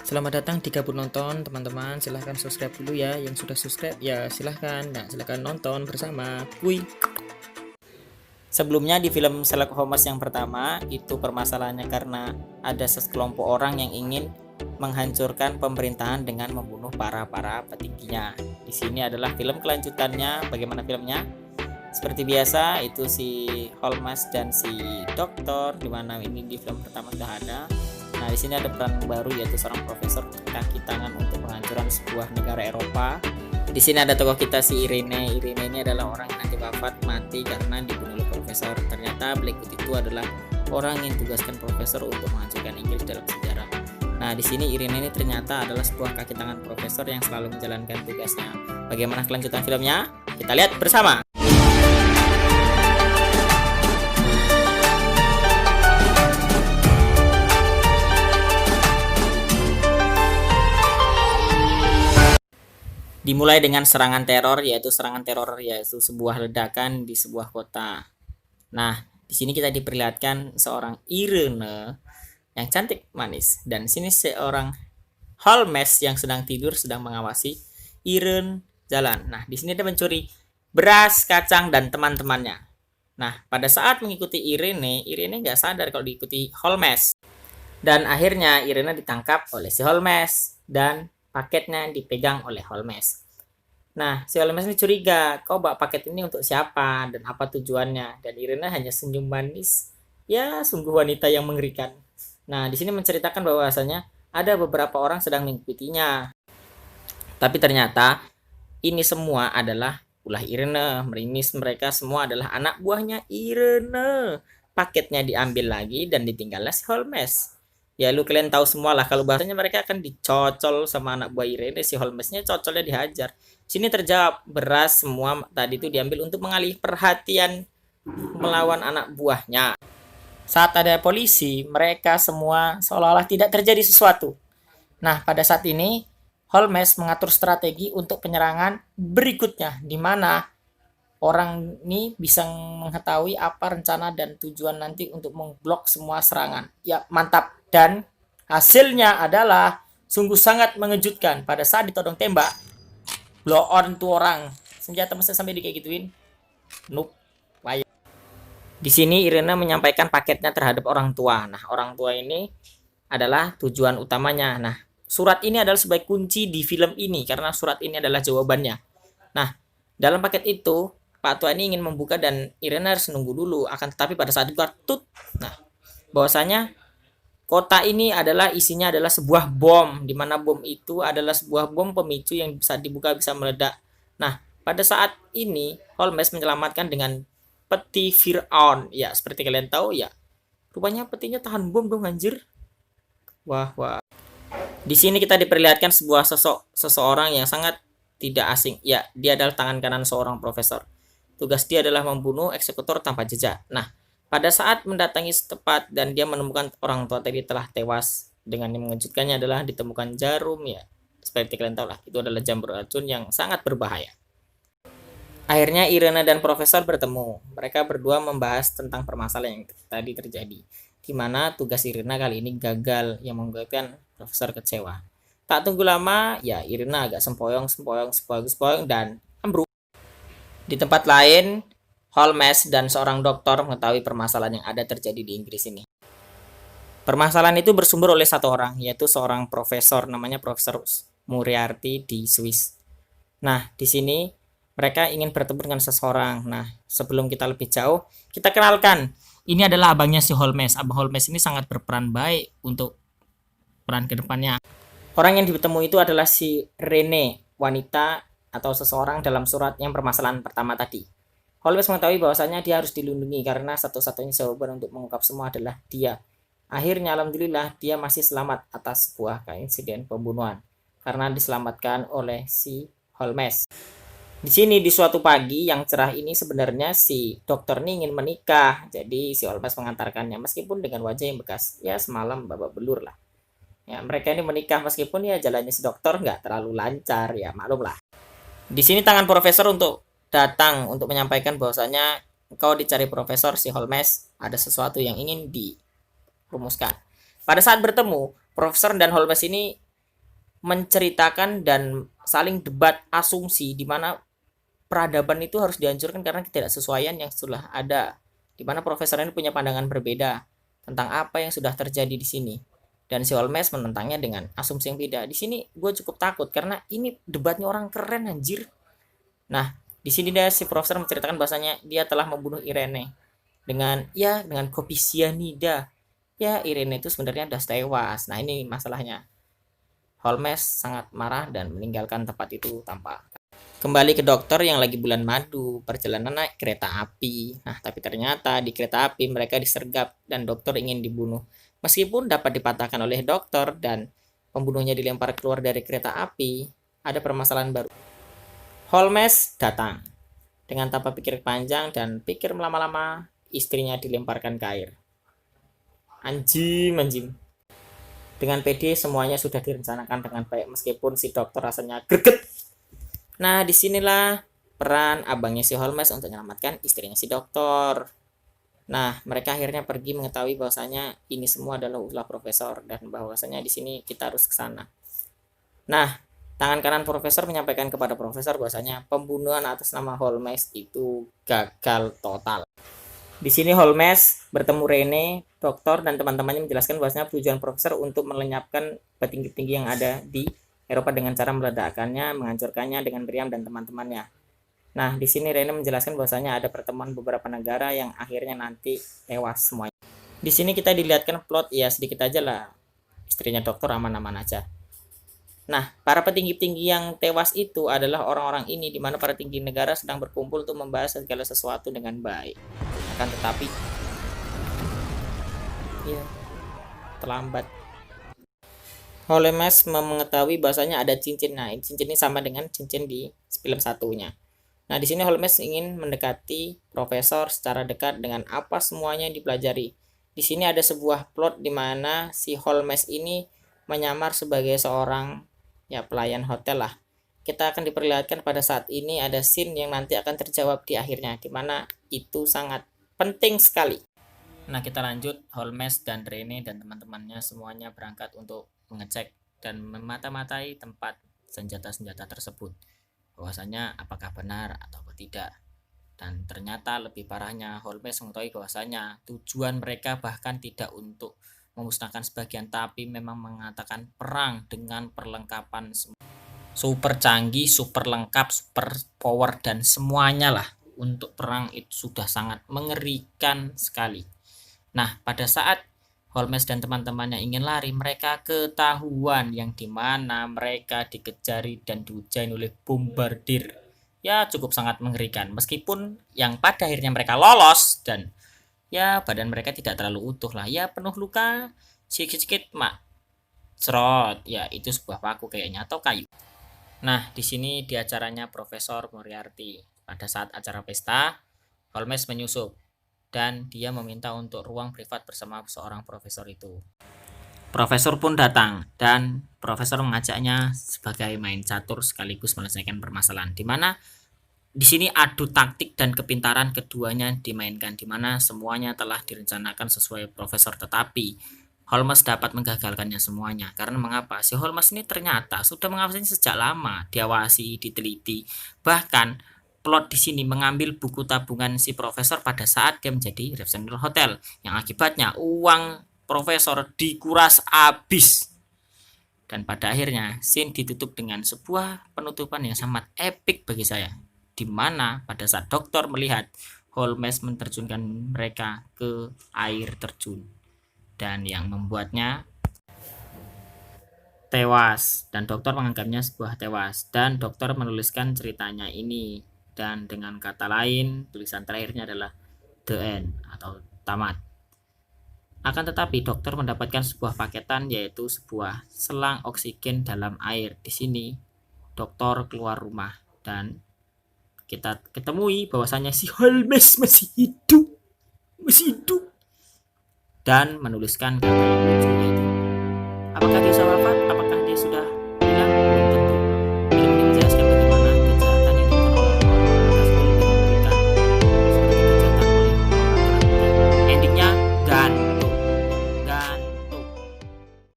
Selamat datang di Gabut Nonton, teman-teman. Silahkan subscribe dulu ya. Yang sudah subscribe ya silahkan. Nah, silahkan nonton bersama. Kuy. Sebelumnya di film Sherlock Holmes yang pertama, itu permasalahannya karena ada sekelompok orang yang ingin menghancurkan pemerintahan dengan membunuh para petingginya. Di sini adalah film kelanjutannya. Bagaimana filmnya? Seperti biasa, itu si Holmes dan si dokter, dimana ini di film pertama sudah ada. Nah, di sini ada peran baru yaitu seorang profesor kaki tangan untuk penghancuran sebuah negara Eropa. Di sini ada tokoh kita si Irene. Irene ini adalah orang yang nanti mati karena dibunuh oleh profesor. Ternyata Blackwood itu adalah orang yang tugaskan profesor untuk menghancurkan Inggris dalam sejarah. Nah, di sini Irene ini ternyata adalah sebuah kaki tangan profesor yang selalu menjalankan tugasnya. Bagaimana kelanjutan filmnya? Kita lihat bersama. Dimulai dengan serangan teror, yaitu sebuah ledakan di sebuah kota. Nah, di sini kita diperlihatkan seorang Irene yang cantik manis, dan sini seorang Holmes yang sedang tidur sedang mengawasi Irene jalan. Nah, di sini dia mencuri beras, kacang, dan teman-temannya. Nah, pada saat mengikuti Irene nggak sadar kalau diikuti Holmes. Dan akhirnya Irene ditangkap oleh si Holmes dan paketnya dipegang oleh Holmes. Nah, si Holmes ini curiga, kau bawa paket ini untuk siapa dan apa tujuannya? Dan Irene hanya senyum manis. Ya, sungguh wanita yang mengerikan. Nah, di sini menceritakan bahwasanya ada beberapa orang sedang mengikutinya. Tapi ternyata ini semua adalah ulah Irene. Mereka semua adalah anak buahnya Irene. Paketnya diambil lagi dan ditinggallah si Holmes. Ya lu kalian tahu semua lah kalau bahasanya mereka akan dicocol sama anak buah Irene. Si Holmesnya cocolnya dihajar. Sini terjawab, beras semua tadi itu diambil untuk mengalih perhatian melawan anak buahnya. Saat ada polisi, mereka semua seolah-olah tidak terjadi sesuatu. Nah, pada saat ini Holmes mengatur strategi untuk penyerangan berikutnya, di mana orang ini bisa mengetahui apa rencana dan tujuan nanti untuk memblok semua serangan. Ya, mantap. Dan hasilnya adalah sungguh sangat mengejutkan. Pada saat ditodong tembak, blow on tuh orang. Senjata mesin sampai kayak gituin. Noob. Di sini Irene menyampaikan paketnya terhadap orang tua. Nah, orang tua ini adalah tujuan utamanya. Nah, surat ini adalah sebagai kunci di film ini karena surat ini adalah jawabannya. Nah, dalam paket itu Pak Tua ini ingin membuka dan Irene harus nunggu dulu. Akan tetapi pada saat dibuka tut. Nah, bahwasanya kota ini isinya adalah sebuah bom, di mana bom itu adalah sebuah bom pemicu yang bisa dibuka bisa meledak. Nah, pada saat ini Holmes menyelamatkan dengan peti Fir'aun. Ya, seperti kalian tahu ya. Rupanya petinya tahan bom dong anjir. Wah. Di sini kita diperlihatkan sebuah seseorang yang sangat tidak asing. Ya, dia adalah tangan kanan seorang profesor. Tugas dia adalah membunuh eksekutor tanpa jejak. Nah, pada saat mendatangi setempat dan dia menemukan orang tua tadi telah tewas. Dengan yang mengejutkannya adalah ditemukan jarum ya. Seperti kalian tahu lah, itu adalah jam beracun yang sangat berbahaya. Akhirnya Irene dan profesor bertemu. Mereka berdua membahas tentang permasalahan yang tadi terjadi. Di mana tugas Irene kali ini gagal yang membuatkan profesor kecewa. Tak tunggu lama, ya Irene agak sempoyong dan ambruk. Di tempat lain, Holmes dan seorang dokter mengetahui permasalahan yang ada terjadi di Inggris ini. Permasalahan itu bersumber oleh satu orang, yaitu seorang profesor, namanya Profesor Moriarty di Swiss. Nah, di sini mereka ingin bertemu dengan seseorang. Nah, sebelum kita lebih jauh, kita kenalkan. Ini adalah abangnya si Holmes. Abang Holmes ini sangat berperan baik untuk peran kedepannya. Orang yang ditemui itu adalah si Rene, wanita atau seseorang dalam surat yang permasalahan pertama tadi. Holmes mengetahui bahwasanya dia harus dilindungi karena satu-satunya jawaban untuk mengungkap semua adalah dia. Akhirnya alhamdulillah dia masih selamat atas sebuah insiden pembunuhan karena diselamatkan oleh si Holmes. Di sini di suatu pagi yang cerah ini sebenarnya si dokter ini ingin menikah. Jadi si Holmes mengantarkannya meskipun dengan wajah yang bekas. Ya semalam babak belur lah. Ya mereka ini menikah meskipun ya jalannya si dokter nggak terlalu lancar ya maklum lah. Di sini tangan profesor untuk datang untuk menyampaikan bahwasanya engkau dicari profesor si Holmes, ada sesuatu yang ingin dirumuskan. Pada saat bertemu, profesor dan Holmes ini menceritakan dan saling debat asumsi di mana peradaban itu harus dihancurkan karena ketidaksesuaian yang sudah ada, di mana profesor ini punya pandangan berbeda tentang apa yang sudah terjadi di sini. Dan si Holmes menentangnya dengan asumsi yang beda. Di sini gue cukup takut karena ini debatnya orang keren anjir. Nah, di sini dia si profesor menceritakan bahasanya dia telah membunuh Irene dengan kopi sianida. Ya, Irene itu sebenarnya sudah tewas. Nah, ini masalahnya. Holmes sangat marah dan meninggalkan tempat itu tanpa. Kembali ke dokter yang lagi bulan madu, perjalanan naik kereta api. Nah, tapi ternyata di kereta api mereka disergap dan dokter ingin dibunuh. Meskipun dapat dipatahkan oleh dokter dan pembunuhnya dilempar keluar dari kereta api, ada permasalahan baru. Holmes datang dengan tanpa pikir panjang dan pikir lama-lama, istrinya dilemparkan ke air. Anjing. Dengan pede semuanya sudah direncanakan dengan baik meskipun si dokter rasanya greget. Nah, disinilah peran abangnya si Holmes untuk menyelamatkan istrinya si dokter. Nah, mereka akhirnya pergi mengetahui bahwasanya ini semua adalah ulah profesor dan bahwasanya di sini kita harus ke sana. Nah, tangan kanan profesor menyampaikan kepada profesor bahwasanya pembunuhan atas nama Holmes itu gagal total. Di sini Holmes bertemu Rene, dokter dan teman-temannya menjelaskan bahwasanya tujuan profesor untuk melenyapkan petinggi-petinggi yang ada di Eropa dengan cara meledakkannya, menghancurkannya dengan Miriam dan teman-temannya. Nah, di sini Rene menjelaskan bahwasanya ada pertemuan beberapa negara yang akhirnya nanti tewas semuanya. Di sini kita dilihatkan plot ya sedikit aja lah. Istrinya dokter aman-aman aja. Nah, para petinggi-petinggi yang tewas itu adalah orang-orang ini di mana para tinggi negara sedang berkumpul untuk membahas segala sesuatu dengan baik. Akan tetapi ya terlambat. Holmes mengetahui bahasanya ada cincin. Nah, cincin ini sama dengan cincin di film satunya. Nah, di sini Holmes ingin mendekati profesor secara dekat dengan apa semuanya yang dipelajari. Di sini ada sebuah plot di mana si Holmes ini menyamar sebagai seorang pelayan hotel lah. Kita akan diperlihatkan pada saat ini ada scene yang nanti akan terjawab di akhirnya, di mana itu sangat penting sekali. Nah, kita lanjut. Holmes dan Rene dan teman-temannya semuanya berangkat untuk mengecek dan memata-matai tempat senjata-senjata tersebut. Bahwasanya apakah benar atau tidak. Dan ternyata lebih parahnya Holmes mengetahui bahwasanya tujuan mereka bahkan tidak untuk memusnahkan sebagian, tapi memang mengatakan perang dengan perlengkapan super canggih, super lengkap, super power dan semuanya lah. Untuk perang itu sudah sangat mengerikan sekali. Nah, pada saat Holmes dan teman-temannya ingin lari, mereka ketahuan yang dimana mereka dikejari dan dihujain oleh bombardir. Ya, cukup sangat mengerikan. Meskipun yang pada akhirnya mereka lolos dan ya badan mereka tidak terlalu utuh lah. Ya, penuh luka, sedikit-sedikit cerot. Ya, itu sebuah paku kayaknya atau kayu. Nah, di sini di acaranya Profesor Moriarty. Pada saat acara pesta, Holmes menyusup dan dia meminta untuk ruang privat bersama seorang profesor itu. Profesor pun datang dan profesor mengajaknya sebagai main catur sekaligus menyelesaikan permasalahan, di mana di sini adu taktik dan kepintaran keduanya dimainkan, di mana semuanya telah direncanakan sesuai profesor, tetapi Holmes dapat menggagalkannya semuanya. Karena mengapa? Si Holmes ini ternyata sudah mengawasinya sejak lama, diawasi, diteliti. Bahkan plot di sini mengambil buku tabungan si profesor pada saat dia menjadi resepsionis hotel, yang akibatnya uang profesor dikuras habis. Dan pada akhirnya scene ditutup dengan sebuah penutupan yang sangat epik bagi saya, di mana pada saat dokter melihat Holmes menerjunkan mereka ke air terjun dan yang membuatnya tewas, dan dokter menganggapnya sebuah tewas, dan dokter menuliskan ceritanya ini, dan dengan kata lain tulisan terakhirnya adalah the end atau tamat. Akan tetapi dokter mendapatkan sebuah paketan, yaitu sebuah selang oksigen dalam air. Di sini dokter keluar rumah dan kita ketemui bahwasanya si Holmes masih hidup dan menuliskan kata yang lucu, yaitu apakah dia sama